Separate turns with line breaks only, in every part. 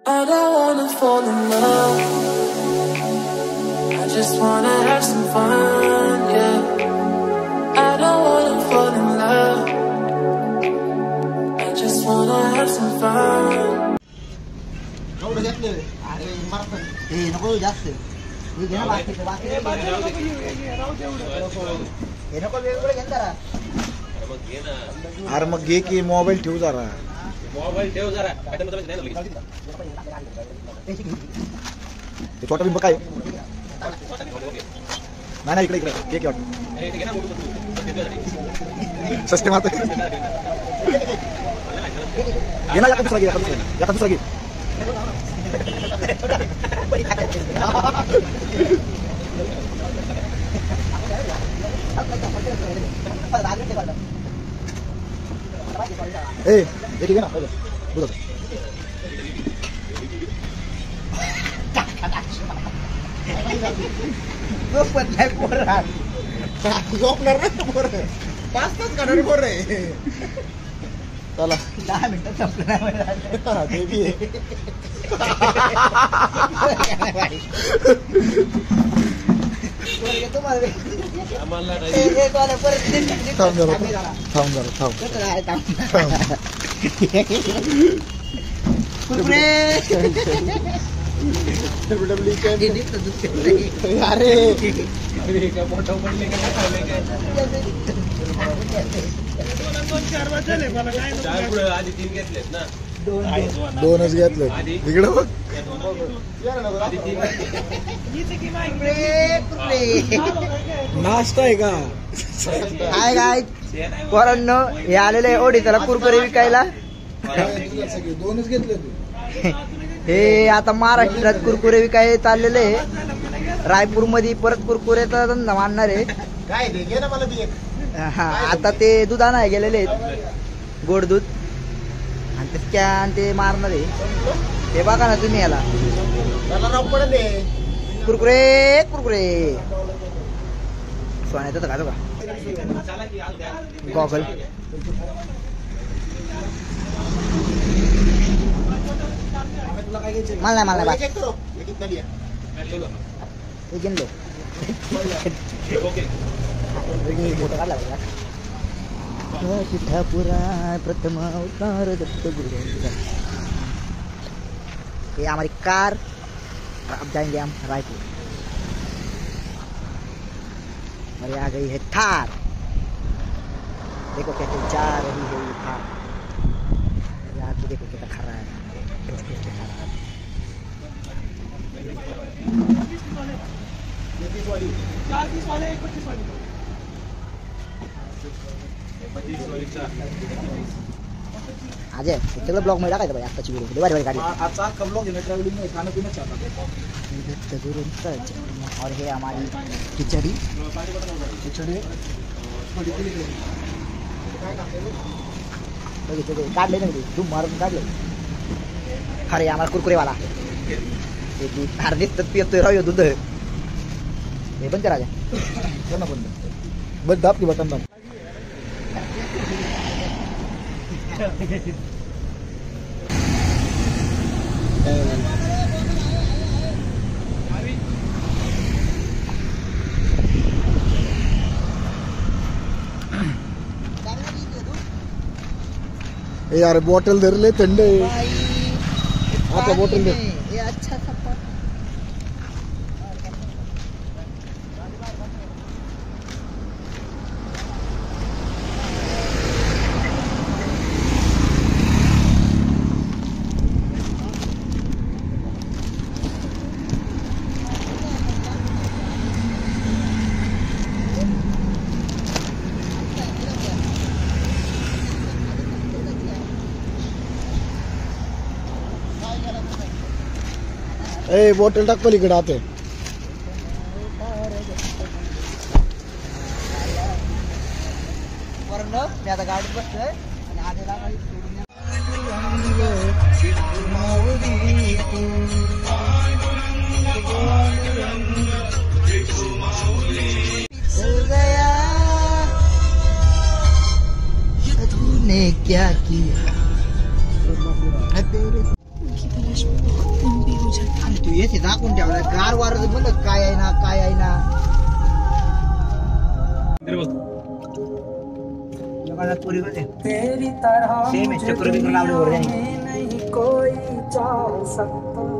I don't wanna fall in love. I just wanna have some fun, yeah. I don't wanna fall in love. I just wanna have some fun.
Udah lihat deh, ada yang marah. नको जास्त. हे घे ना बाकी हे नको वेगवेगळे घे जरा.
अरे मग घे की मोबाईल ठेव जरा.
मोबाईल ठेव जरा.
ते छोटा बिंब काय? नाही इकडे इकडे केक वाट. सस्ते मारते. घे ना याचा दुसरा घे, याचा दुसरा घे. ए ये ठीक है ना बोलो
झोपत नाही पोरा
झोपणार ना पोरं 5 तास काढणार पोरं चला
10 मिनिटं संपलं नाही
ते बी आहे.
आम्हाला
थांब जरा थांब अरे
मोठं पडले का आधी 3 घेतलेत ना.
दोनच घेतले इकडे बघ. नाश्ता आहे का?
हाय गाय पोरांनो हे आलेले ओढीच्याला कुरकुरे विकायला.
दोनच घेतले
हे आता महाराष्ट्रात कुरकुरे विकायला चाललेले. रायपूर मध्ये परत कुरकुरेचा धंदा मानणार आहे.
काय घे ना मला बी एक.
हा आता ते दूध आणाय गेलेले आहेत, गोड दूध आणि ते स्कॅन ते मारणार आहे. हे बघा ना तुम्ही याला कुरकुरे कुरकुरे सोन्याचं तर घालू का गॉगल. मला नाही गेलो फोटो काढला पिठापुरा प्रथम अवतार दत्त गुरु. ये हमारी कार अब जाएंगे हम रायपुर. और आ गई है थार. देखो कैसे जा रही है ये थार. यार तो देखो कितना खरा है. अजय सगळं ब्लॉग मध्ये टाकायचं भाई आताची व्हिडिओ भारी भारी काढली.
आजचा अख्खा ब्लॉग आहे ना ट्रॅव्हलिंग में खाना पीना चाहता.
और हे हमारी खिचड़ी काढले ना तू मारून काढले. अरे आम्हाला कुरकुरेवाला अरे दिसतात पियतोय राव दूध. हे बंद राजा
बस दाब की बटन दाब. यार बॉटल धर ले थंड आहे. आता बॉटल दे.
अच्छा
ए बॉटल टाक पलीकडे आते.
मी आता गाडीत बसलोय आणि आधीला तूने क्या किया तेरे तू येते दाखवून ठेवला गार वार म्हणलं काय आहे ना काय आहे ना जगात पुरी होते सेम चक्र बिक्र लावले वर नाही कोई चाह सकता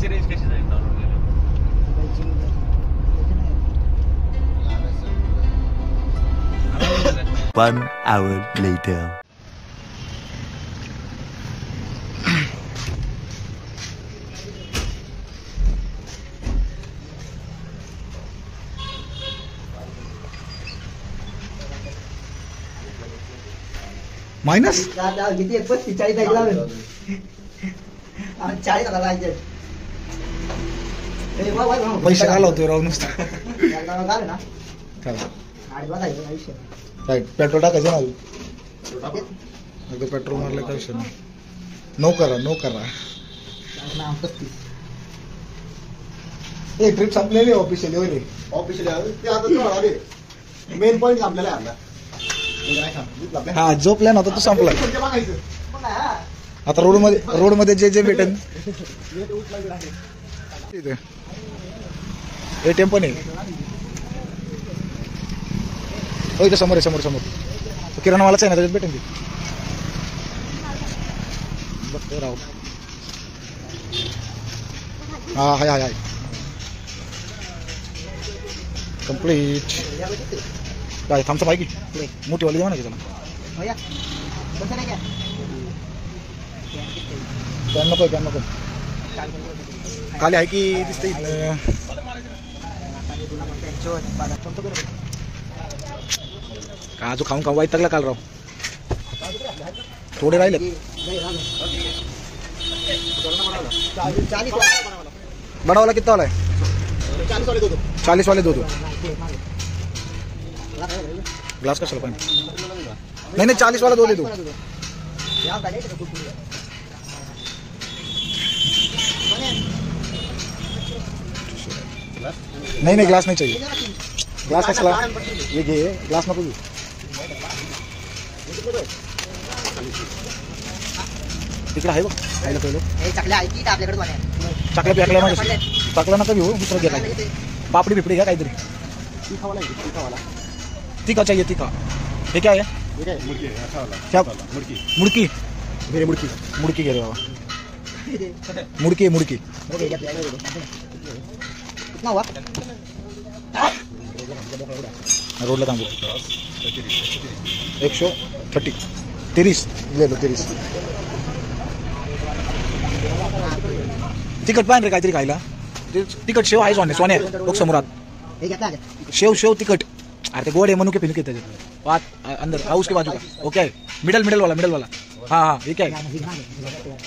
रेंज कशी जाईल डाउनलोड केलं
1 hour later.
मायनस
किती 45 लावले 40 लावायचे
पैसे घाला होते राव नुसतं
झालं ना
चला
गाडी बघायचं आयुष्य
राईट पेट्रोल टाकायचं ना अगं पेट्रोल मारलं काय विषय नाही नो करा ए ट्रिप संपलेली ऑफिशियली होईल
मेन पॉईंट आपल्याला
हा जो प्लॅन होता तो संपला आता रोड मध्ये जे भेटेल एटीएम पण आहे इथे समोर किराणावालाच आहे ना त्याच्यात भेटेल बघतो राव हा हाय कम्प्लीट काय थांबचं पाहिजे मोठीवाली देवा ना त्याला कॅन नको खाली आहे की दिसते काजू खाऊन वाईट टाकला काल राव थोडे राहिले बनावला किती वाला आहे 40 वाले दो ग्लास कशाला पाहिजे नाही 40 वाला दो दे दो नहीं ग्लास नहीं चाहिए ग्लास कशाला ये घे ग्लास नको तिकडे आहे बघ खायला पहिलं टाकल्या नका घेऊ दुसरं घ्या काय पापड़ी बिपड़ी घ्या काहीतरी तीखा चाहिए तीखा ये क्या है क्या मुड़की मुड़की घे रे बाबा मुड़की
कितना हुआ
रोडला थांबू 130 ले लो 30 तिखट पाहिजे रे काहीतरी खायला तिखट शेव आहे सोन्या बघ समोरात शेव तिखट अरे ते गोड आहे म्हणून के फिल्म त्याच्यात बात अंदर हाउस के बाजू का ओके मिडल वाला हाँ ये क्या है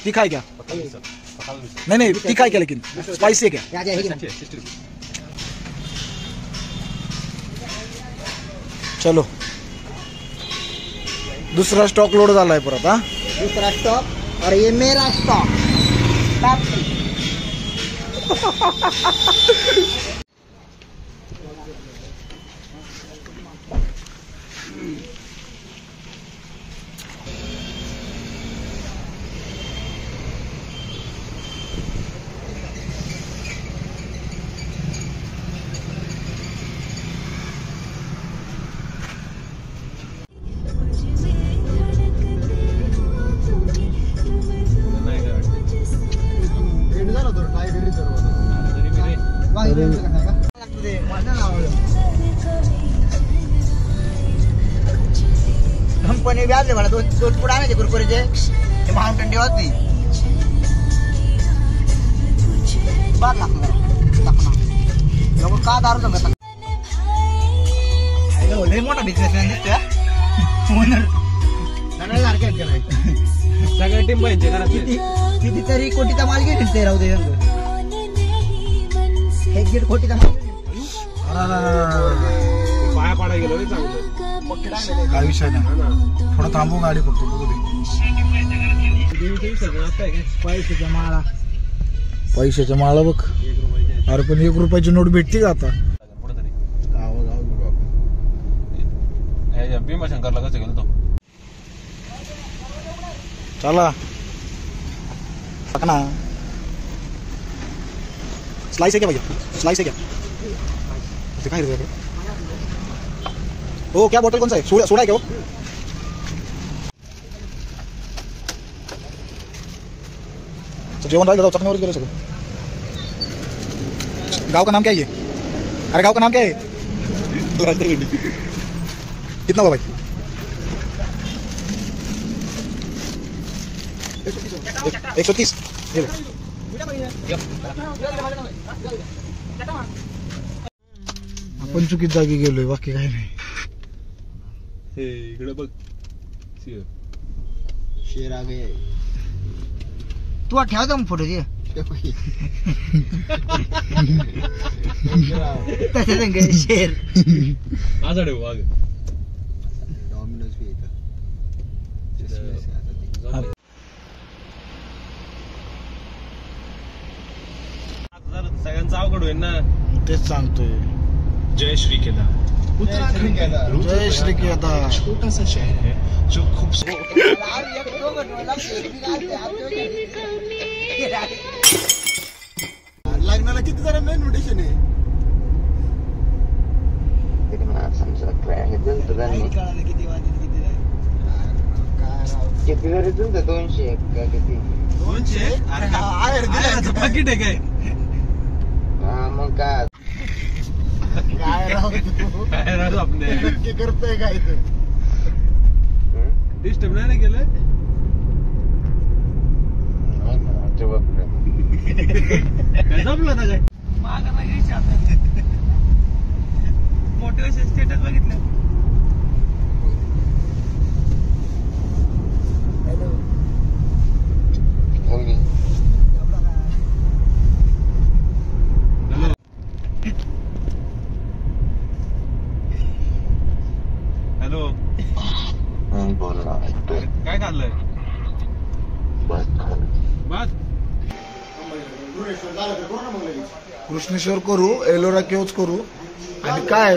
तीखा है क्या नहीं तीखा है क्या लेकिन स्पाइसी है क्या चलो दूसरा स्टॉक लोड झालाय परत हा
दूसरा स्टॉक और ये मेरा स्टॉक कंपनी व्याजले मला दोन पुढे आणायचे कुरकुरेचे ते माउंटेन ड्यू होती बाग लागला लोक का दारू सांगत लय मोठा बिझनेसमॅन दिसतोय
सगळ्या टीम पाहिजे
कितीतरी कोटीचा माल घेऊन ते राहू दे 1 कोटीचा माल
पाया पाडा गेलो रे चांगलं
काय विषय नाही थोडं थांबू गाडी फक्त बघू दे पैशाच्या माळा बघ अरे पण 1 रुपयाची नोट भेटते का आता
भीमाशंकरला कसं गेलो तो
चला पकना स्लाइस है क्या भैया स्लाइस है क्या दिखाई दे वो क्या बॉटल कौन सा है सोडा है क्या वो तो जेवण राहिलं चटणीवर गेलं सगळं गाँव का नाम क्या है ये अरे गाँव का नाम क्या है कितना हुआ भाई 130 ये लो आपण चुकीच्या जागी गेलोय बाकी काही नाही
इकडे बघ
शेर आ गए तू ठेवतो मग फोटो दे शेर
आजाडे वाघ
डॉमिनोज भी येतं
सगळ्यांचं अवघड होईल ना
तेच सांगतोय
जय श्री केदार
जय श्री केदार
छोटा सा शहर है जो खूबसूरत
लग्नाला किती जरा इन्व्हिटेशन आहे
किती जरी तुमचं 200 का किती
200 अरे पाकिट आहे काय
हा मग काय
काय राहू
काय राहतो आपले
नक्की करतोय काय ते
डिस्टर्ब नाही ना केलं काय जमलं ना काय मागा नाही मोटिवेशन स्टेटस बघितलं हॅलो
बोल ना
काय खाल्लंय भात
कृष्णेश्वर करू एलोरा केव्ज करू आणि काय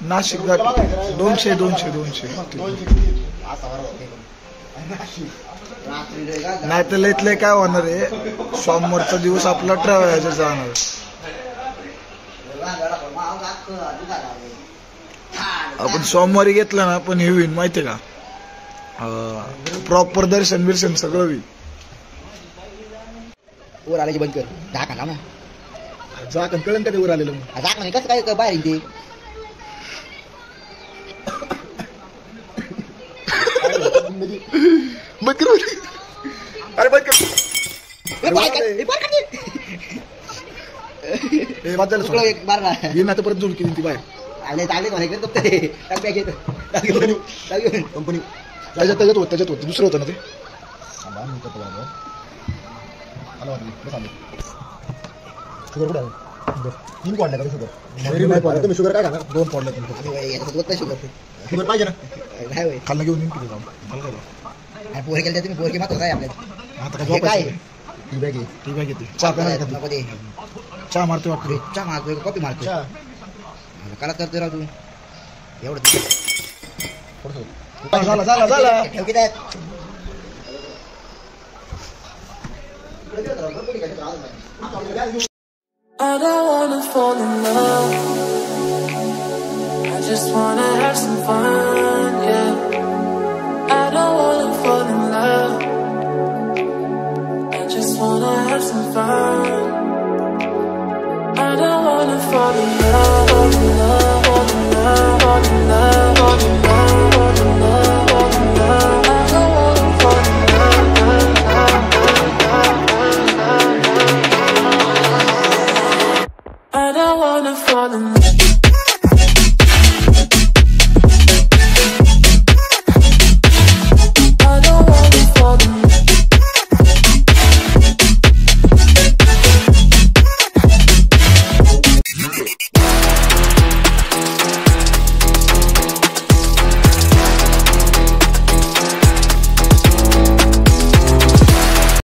नाशिक घाट 200 नाही तर लयतलंय काय होणार आहे सोमवारचा दिवस आपला ट्रॅव्हल जाणार आपण सोमवारी घेतलं ना पण हे होईल माहितीये का प्रॉपर दर्शन बिर्शन सगळं होईल
वर आल्याची बंद कर झाक ना
जाकण कळण का ते वर आलेलं मग
झाक नाही कसं काय बाहेर ते
बंद कर अरे बंद कर ए वाचायला
एक मारला
ये ना तर परत जोड केली ती बाहेर
आले चालले मला इकडे ते टाक बॅग येतो
कंपनी त्याच्यात होतं दुसरं होतं ना ते शुगर कुठे आहे 3 पॉडल्या का शुगर तुम्ही शुगर काय खाणार 2 पॉडल्या
शुगर
शुगर पाहिजे ना
नाही होय
खाल्लं घेऊन येईन किती जाऊन मला काय
आणि पोहे केले तुम्ही पोहे मात्र काय आपल्याला
आता
हे काय
टी बॅग येते चहा प्यायला
नको ते
चहा मारतो वाटतं
चहा मारतोय कॉपी मारतोय काला करतोय राव तू एवढं
झाला
ठेव किती आहेत
I don't wanna fall in love. I just wanna have some fun, yeah. I don't wanna fall in love. I just wanna have some fun. I don't wanna fall in love, fall in love, fall in love, fall in love, fall in love, fall in love, fall in love. I don't wanna fall in love. I don't wanna fall in love.